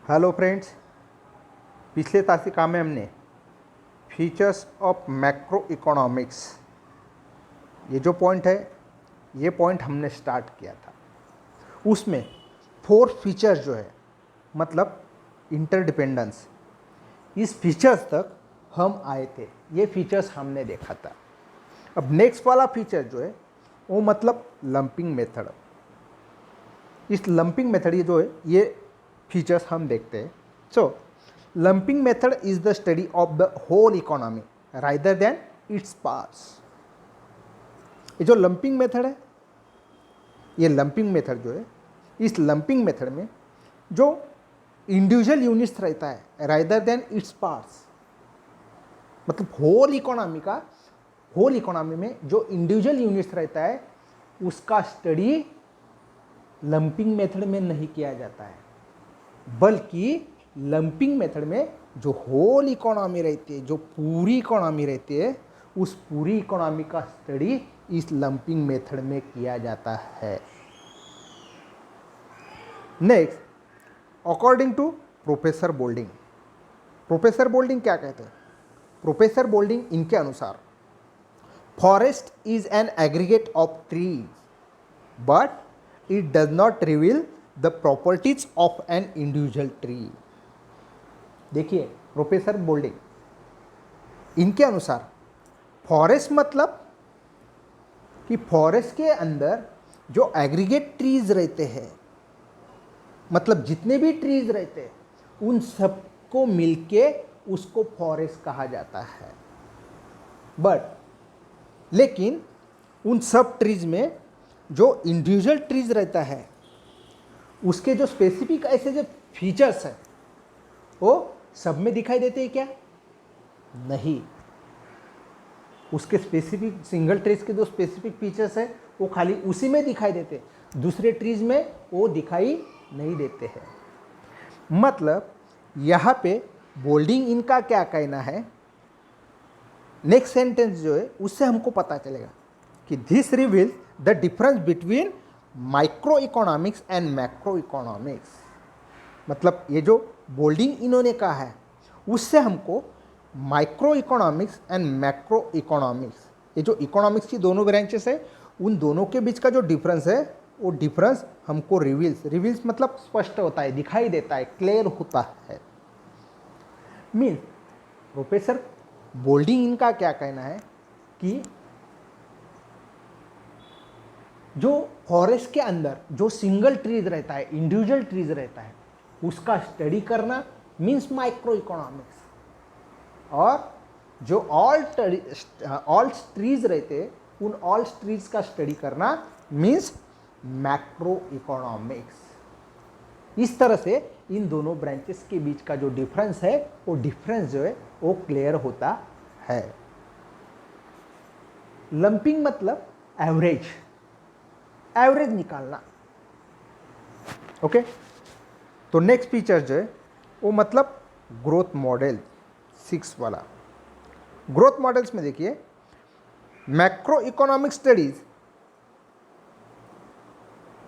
Hello friends, पिछले तासिका में हमने फीचर्स ऑफ मैक्रो इकोनॉमिक्स ये जो पॉइंट है ये पॉइंट हमने स्टार्ट किया था। उसमें 4 फीचर्स जो है मतलब इंटरडिपेंडेंस, इस फीचर्स तक हम आए थे। ये फीचर्स हमने देखा था। अब नेक्स्ट वाला फीचर जो है वो मतलब लंपिंग मेथड। इस लंपिंग मेथड ये जो है ये फीचर्स हम देखते हैं। So lumping method is the study of the whole economy rather than its parts. ये जो लंपिंग मेथड है, ये लंपिंग मेथड जो है, इस लंपिंग मेथड में जो इंडिविजुअल यूनिट्स रहता है रादर देन इट्स पार्ट्स, मतलब होल इकोनॉमी में जो इंडिविजुअल यूनिट्स रहता है उसका स्टडी लंपिंग मेथड में नहीं किया जाता है, बल्कि लंपिंग मेथड में जो होल इकोनॉमी रहती है, जो पूरी इकोनॉमी रहती है, उस पूरी इकोनॉमी का स्टडी इस लंपिंग मेथड में किया जाता है। Next, according to professor Boulding. Professor Boulding क्या कहते हैं? प्रोफेसर बोल्डिंग इनके अनुसार forest is an aggregate of trees but it does not reveal the properties of an individual tree. देखिए, प्रोफेसर बोल्डिंग इनके अनुसार फॉरेस्ट मतलब कि फॉरेस्ट के अंदर जो एग्रीगेट ट्रीज रहते हैं, मतलब जितने भी ट्रीज रहते हैं उन सबको मिलके उसको फॉरेस्ट कहा जाता है। बट लेकिन उन सब ट्रीज में जो इंडिविजुअल ट्रीज रहता है उसके जो स्पेसिफिक ऐसे जो फीचर्स हैं वो सब में दिखाई देते हैं क्या? नहीं। उसके स्पेसिफिक सिंगल ट्रीज के जो स्पेसिफिक फीचर्स है वो खाली उसी में दिखाई देते हैं, दूसरे ट्रीज में वो दिखाई नहीं देते हैं। मतलब यहाँ पे बोल्डिंग इनका क्या कहना है, नेक्स्ट सेंटेंस जो है उससे हमको पता चलेगा कि this reveals the difference between micro economics and macro economics. मतलब ये जो बोल्डिंग इन्होंने कहा है उससे हमको micro economics and macro economics, ये जो इकोनॉमिक्स की दोनों ब्रांचेस है उन दोनों के बीच का जो डिफरेंस है वो डिफरेंस हमको रिवील्स मतलब स्पष्ट होता है, दिखाई देता है, क्लियर होता है। मीन्स प्रोफेसर बोल्डिंग इनका क्या कहना है कि जो फॉरेस्ट के अंदर जो सिंगल ट्रीज रहता है, इंडिविजुअल ट्रीज रहता है, उसका स्टडी करना मीन्स माइक्रो इकोनॉमिक्स, और जो ऑल ट्रीज रहते हैं उन ऑल ट्रीज का स्टडी करना मीन्स मैक्रो इकोनॉमिक्स। इस तरह से इन दोनों ब्रांचेस के बीच का जो डिफरेंस है वो डिफरेंस जो है वो क्लियर होता है। लंपिंग मतलब एवरेज निकालना। ओके, तो नेक्स्ट फीचर जो है वो मतलब ग्रोथ मॉडल 6 वाला। ग्रोथ मॉडल्स में देखिए, macro economic studies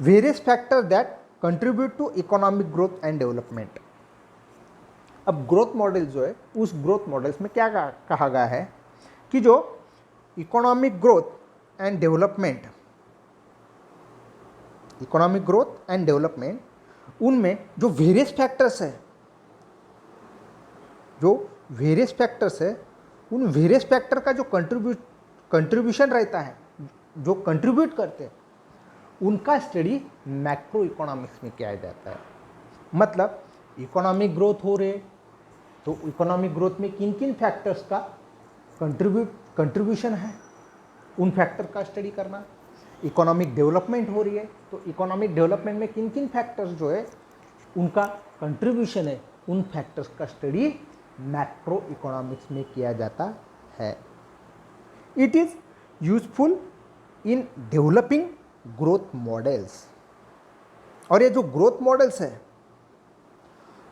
various factor that contribute to economic growth and development. अब ग्रोथ मॉडल जो है उस ग्रोथ मॉडल्स में क्या कहा गया है कि जो इकोनॉमिक ग्रोथ एंड डेवलपमेंट, उनमें जो वेरियस फैक्टर्स है उन वेरियस फैक्टर का जो कंट्रीब्यूशन रहता है, जो कंट्रीब्यूट करते हैं, उनका स्टडी मैक्रो इकोनॉमिक्स में किया जाता है। मतलब इकोनॉमिक ग्रोथ हो रहे तो इकोनॉमिक ग्रोथ में किन किन फैक्टर्स का कंट्रीब्यूशन है, उन फैक्टर का स्टडी करना। इकोनॉमिक डेवलपमेंट हो रही है तो इकोनॉमिक डेवलपमेंट में किन किन फैक्टर्स जो है उनका कंट्रीब्यूशन है, उन फैक्टर्स का स्टडी मैक्रो इकोनॉमिक्स में किया जाता है। It is useful in developing growth models. और ये जो ग्रोथ मॉडल्स है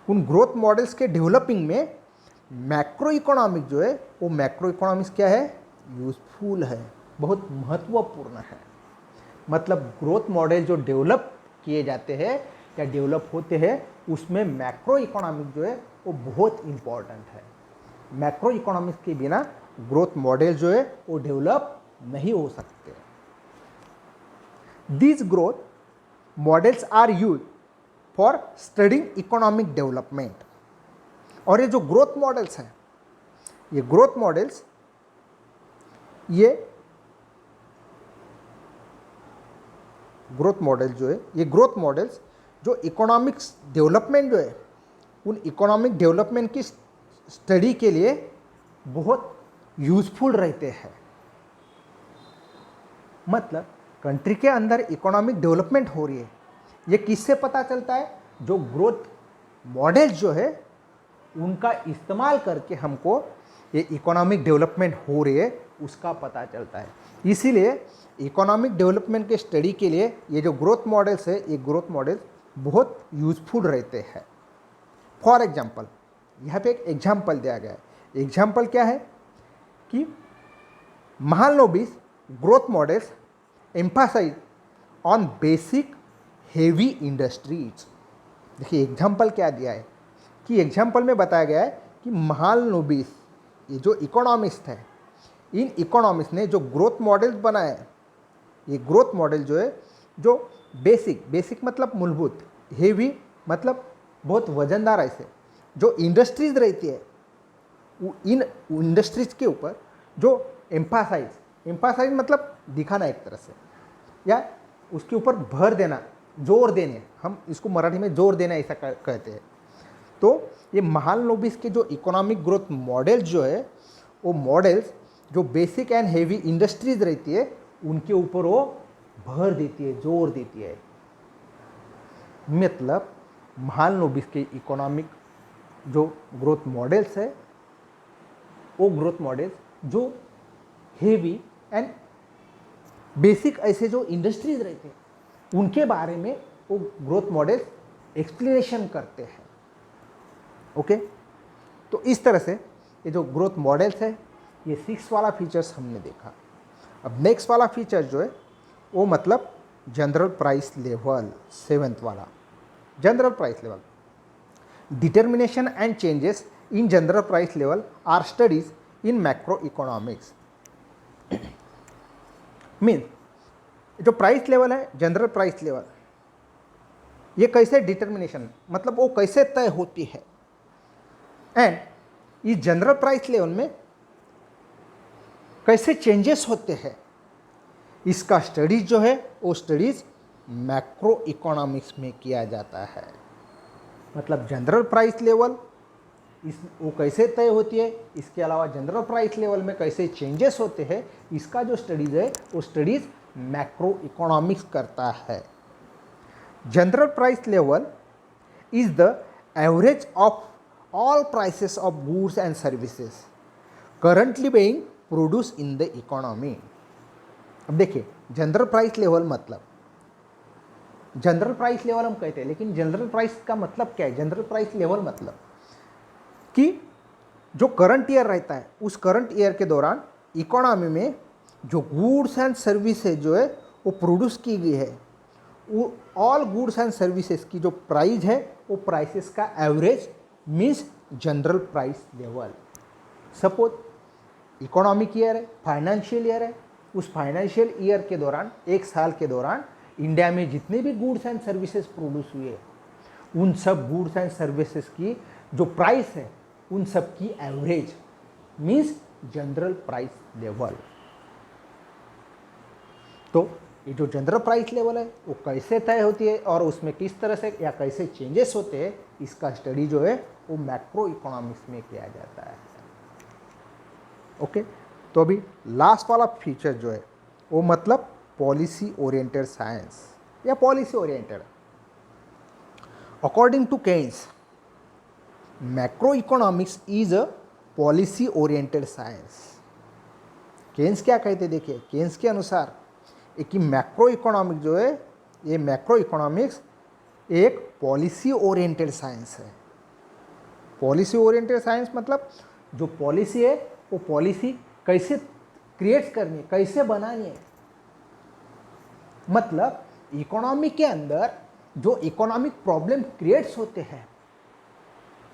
उन ग्रोथ मॉडल्स के डेवलपिंग में मैक्रो इकोनॉमिक जो है वो मैक्रो इकोनॉमिक्स क्या है? यूजफुल है, बहुत महत्वपूर्ण है। मतलब ग्रोथ मॉडल जो डेवलप किए जाते हैं या डेवलप होते हैं उसमें मैक्रो इकोनॉमिक जो है वो बहुत इंपॉर्टेंट है। मैक्रो इकोनॉमिक्स के बिना ग्रोथ मॉडल जो है वो डेवलप नहीं हो सकते। These growth models are use for studying economic development. और ये जो ग्रोथ मॉडल्स हैं, ये ग्रोथ मॉडल्स जो है ये ग्रोथ मॉडल्स जो इकोनॉमिक्स डेवलपमेंट जो है उन इकोनॉमिक डेवलपमेंट की स्टडी के लिए बहुत यूजफुल रहते हैं। मतलब कंट्री के अंदर इकोनॉमिक डेवलपमेंट हो रही है, ये किससे पता चलता है? जो ग्रोथ मॉडल जो है उनका इस्तेमाल करके हमको ये इकोनॉमिक डेवलपमेंट हो रही है उसका पता चलता है। इसीलिए इकोनॉमिक डेवलपमेंट के स्टडी के लिए ये जो ग्रोथ मॉडल्स है, ये ग्रोथ मॉडल्स बहुत यूजफुल रहते हैं। फॉर एग्जाम्पल, यहाँ पे एक एग्जाम्पल दिया गया है। एग्जाम्पल क्या है कि Mahalanobis growth models emphasise on basic heavy industries. देखिए एग्जाम्पल क्या दिया है कि एग्जाम्पल में बताया गया है कि महालनोबिस ये जो इकोनॉमिस्ट है, इन इकोनॉमिस्ट ने जो ग्रोथ मॉडल्स बनाए, ये ग्रोथ मॉडल जो है जो बेसिक मतलब मूलभूत, हेवी मतलब बहुत वजनदार, ऐसे जो इंडस्ट्रीज रहती है इन इंडस्ट्रीज के ऊपर जो एम्फासाइज मतलब दिखाना एक तरह से, या उसके ऊपर भर देना, जोर देने, हम इसको मराठी में जोर देना ऐसा कहते हैं। तो ये महालनोबिस के जो इकोनॉमिक ग्रोथ मॉडल्स जो है वो मॉडल्स जो बेसिक एंड हेवी इंडस्ट्रीज रहती है उनके ऊपर वो भर देती है, जोर देती है। मतलब महालनोबिस के इकोनॉमिक जो ग्रोथ मॉडल्स है वो ग्रोथ मॉडल्स जो हेवी एंड बेसिक ऐसे जो इंडस्ट्रीज रहते हैं उनके बारे में वो ग्रोथ मॉडल्स एक्सप्लेनेशन करते हैं। ओके, तो इस तरह से ये जो ग्रोथ मॉडल्स है ये 6 वाला फीचर्स हमने देखा। अब नेक्स्ट वाला फीचर जो है वो मतलब जनरल प्राइस लेवल, 7th वाला general price level. Determination and changes in general price level are studies in macro economics. Mean जो प्राइस लेवल है, जनरल प्राइस लेवल, ये कैसे डिटर्मिनेशन मतलब वो कैसे तय होती है, एंड इस जनरल प्राइस लेवल में कैसे चेंजेस होते हैं, इसका स्टडीज जो है वो स्टडीज मैक्रो इकोनॉमिक्स में किया जाता है। मतलब जनरल प्राइस लेवल वो कैसे तय होती है, इसके अलावा जनरल प्राइस लेवल में कैसे चेंजेस होते हैं, इसका जो स्टडीज है वो स्टडीज मैक्रो इकोनॉमिक्स करता है। General price level is the average of all prices of goods and services currently being produced in the economy। अब देखिए जनरल प्राइस लेवल मतलब, जनरल प्राइस लेवल हम कहते हैं, लेकिन जनरल प्राइस का मतलब क्या है? जनरल प्राइस लेवल मतलब कि जो करंट ईयर रहता है उस करंट ईयर के दौरान इकोनॉमी में जो गुड्स एंड सर्विसेज जो है वो प्रोड्यूस की गई है, वो ऑल गुड्स एंड सर्विसेज की जो प्राइस है वो प्राइसेस का average means general price level. Suppose economic year है, फाइनेंशियल ईयर है, उस फाइनेंशियल ईयर के दौरान, एक साल के दौरान इंडिया में जितने भी गुड्स एंड सर्विसेज प्रोड्यूस हुए उन सब गुड्स एंड सर्विसेज की जो प्राइस है उन सब की average means general price level. तो ये जो जनरल प्राइस लेवल है वो कैसे तय होती है और उसमें किस तरह से या कैसे चेंजेस होते हैं, इसका स्टडी जो है वो मैक्रो इकोनॉमिक्स में किया जाता है। ओके, तो अभी लास्ट वाला फीचर जो है वो मतलब पॉलिसी ओरिएंटेड साइंस या policy oriented. According to Keynes macro economics is a policy oriented science. Keynes क्या कहते, देखिए केन्स के अनुसार कि मैक्रो इकोनॉमिक जो है, ये मैक्रो इकोनॉमिक्स एक पॉलिसी ओरिएंटेड साइंस है। पॉलिसी ओरिएंटेड साइंस मतलब जो पॉलिसी है वो पॉलिसी कैसे क्रिएट करनी है, कैसे बनानी है। मतलब इकोनॉमी के अंदर जो इकोनॉमिक प्रॉब्लम क्रिएट्स होते हैं,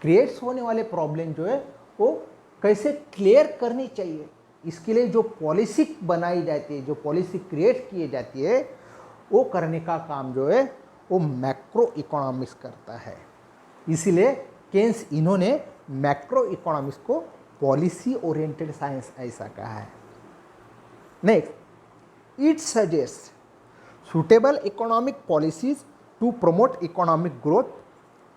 क्रिएट्स होने वाले प्रॉब्लम जो है वो कैसे क्लियर करनी चाहिए, इसके लिए जो पॉलिसी बनाई जाती है, जो पॉलिसी क्रिएट की जाती है, वो करने का काम जो है वो मैक्रो इकोनॉमिक्स करता है। इसीलिए केन्स इन्होंने मैक्रो इकोनॉमिक्स को पॉलिसी ओरिएंटेड साइंस ऐसा कहा है। Next, it suggest suitable economic policies to promote economic growth,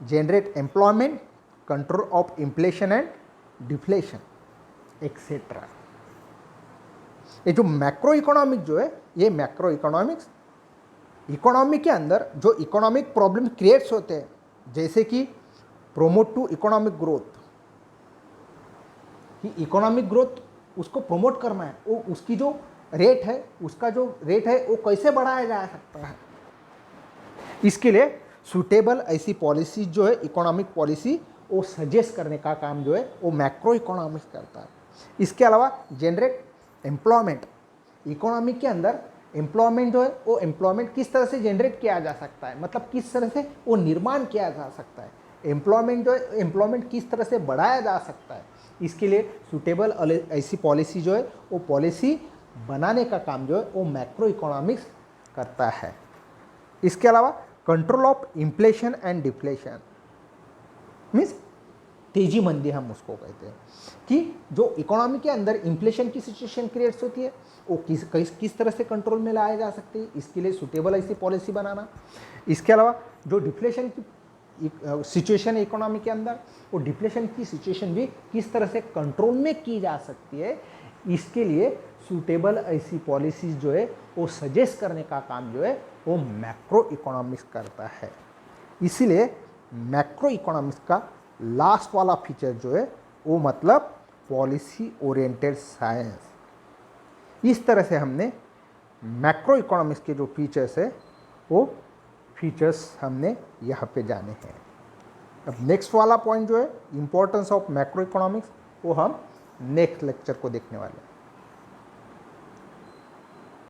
generate employment, control of inflation and deflation, etc. ये जो मैक्रो इकोनॉमिक जो है, ये मैक्रो इकोनॉमिक्स इकोनॉमी के अंदर जो इकोनॉमिक प्रॉब्लम क्रिएट्स होते हैं, जैसे कि प्रोमोट टू इकोनॉमिक ग्रोथ, कि इकोनॉमिक ग्रोथ उसको प्रोमोट करना है, वो उसकी जो रेट है, उसका जो रेट है वो कैसे बढ़ाया जा सकता है, इसके लिए सूटेबल ऐसी पॉलिसी जो है इकोनॉमिक पॉलिसी वो सजेस्ट करने का काम जो है वो मैक्रो इकोनॉमिक्स करता है। इसके अलावा जनरेट एम्प्लॉयमेंट, इकोनॉमी के अंदर एम्प्लॉयमेंट जो है वो एम्प्लॉयमेंट किस तरह से जनरेट किया जा सकता है, मतलब किस तरह से वो निर्माण किया जा सकता है, एम्प्लॉयमेंट जो है एम्प्लॉयमेंट किस तरह से बढ़ाया जा सकता है, इसके लिए सूटेबल ऐसी पॉलिसी जो है वो पॉलिसी बनाने का काम जो है वो मैक्रो इकोनॉमिक्स करता है। इसके अलावा control of inflation and deflation, means तेजी मंदी हम उसको कहते हैं, कि जो इकोनॉमी के अंदर इन्फ्लेशन की सिचुएशन क्रिएट्स होती है वो किस तरह से कंट्रोल में लाया जा सकती है, इसके लिए सूटेबल ऐसी पॉलिसी बनाना। इसके अलावा जो डिफ्लेशन की सिचुएशन है इकोनॉमी के अंदर, वो डिफ्लेशन की सिचुएशन भी किस तरह से कंट्रोल में की जा सकती है, इसके लिए सूटेबल ऐसी पॉलिसीज जो है वो सजेस्ट करने का काम जो है वो मैक्रो इकोनॉमिक्स करता है। इसीलिए मैक्रो इकोनॉमिक्स का लास्ट वाला फीचर जो है वो मतलब पॉलिसी ओरिएंटेड साइंस। इस तरह से हमने मैक्रो इकोनॉमिक्स के जो फीचर्स है वो फीचर्स हमने यहाँ पे जाने हैं। अब नेक्स्ट वाला पॉइंट जो है इम्पोर्टेंस ऑफ मैक्रो इकोनॉमिक्स, वो हम नेक्स्ट लेक्चर को देखने वाले हैं।